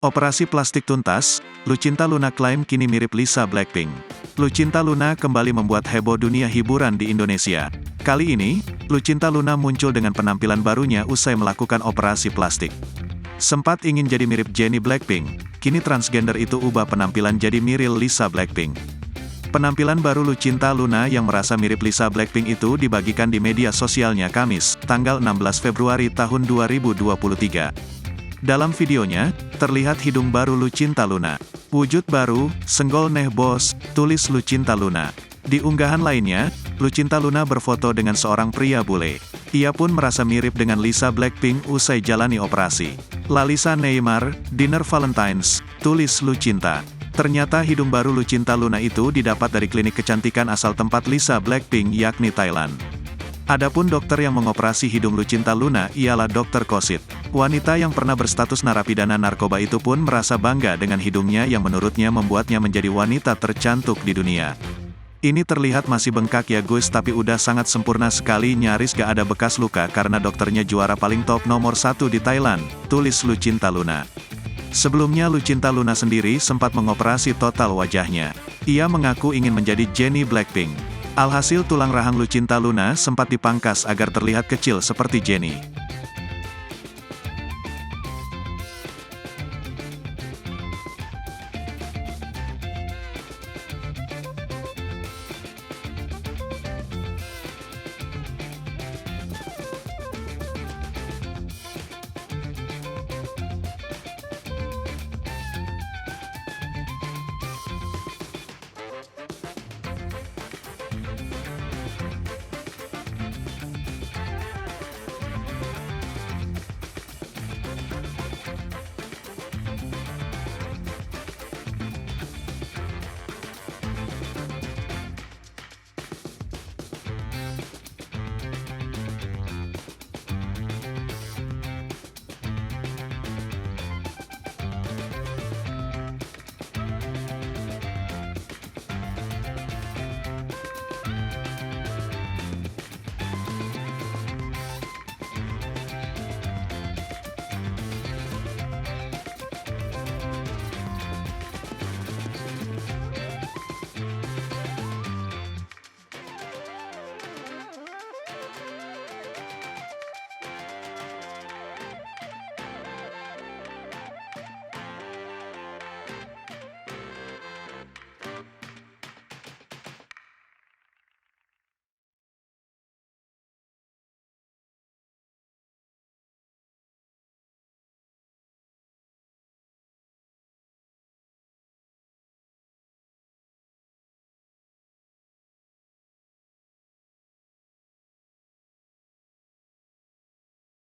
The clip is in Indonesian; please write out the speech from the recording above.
Operasi plastik tuntas, Lucinta Luna klaim kini mirip Lisa Blackpink. Lucinta Luna kembali membuat heboh dunia hiburan di Indonesia. Kali ini, Lucinta Luna muncul dengan penampilan barunya usai melakukan operasi plastik. Sempat ingin jadi mirip Jennie Blackpink, kini transgender itu ubah penampilan jadi mirip Lisa Blackpink. Penampilan baru Lucinta Luna yang merasa mirip Lisa Blackpink itu dibagikan di media sosialnya Kamis, tanggal 16 Februari tahun 2023. Dalam videonya, terlihat hidung baru Lucinta Luna. Wujud baru, senggol neh bos, tulis Lucinta Luna. Di unggahan lainnya, Lucinta Luna berfoto dengan seorang pria bule. Ia pun merasa mirip dengan Lisa Blackpink usai jalani operasi. Lalisa Neymar, Dinner Valentines, tulis Lucinta. Ternyata hidung baru Lucinta Luna itu didapat dari klinik kecantikan asal tempat Lisa Blackpink yakni Thailand. Adapun dokter yang mengoperasi hidung Lucinta Luna ialah Dr. Kosit. Wanita yang pernah berstatus narapidana narkoba itu pun merasa bangga dengan hidungnya yang menurutnya membuatnya menjadi wanita tercantik di dunia. Ini terlihat masih bengkak ya guys, tapi udah sangat sempurna sekali, nyaris gak ada bekas luka karena dokternya juara paling top nomor 1 di Thailand, tulis Lucinta Luna. Sebelumnya Lucinta Luna sendiri sempat mengoperasi total wajahnya. Ia mengaku ingin menjadi Jennie Blackpink. Alhasil tulang rahang Lucinta Luna sempat dipangkas agar terlihat kecil seperti Jennie.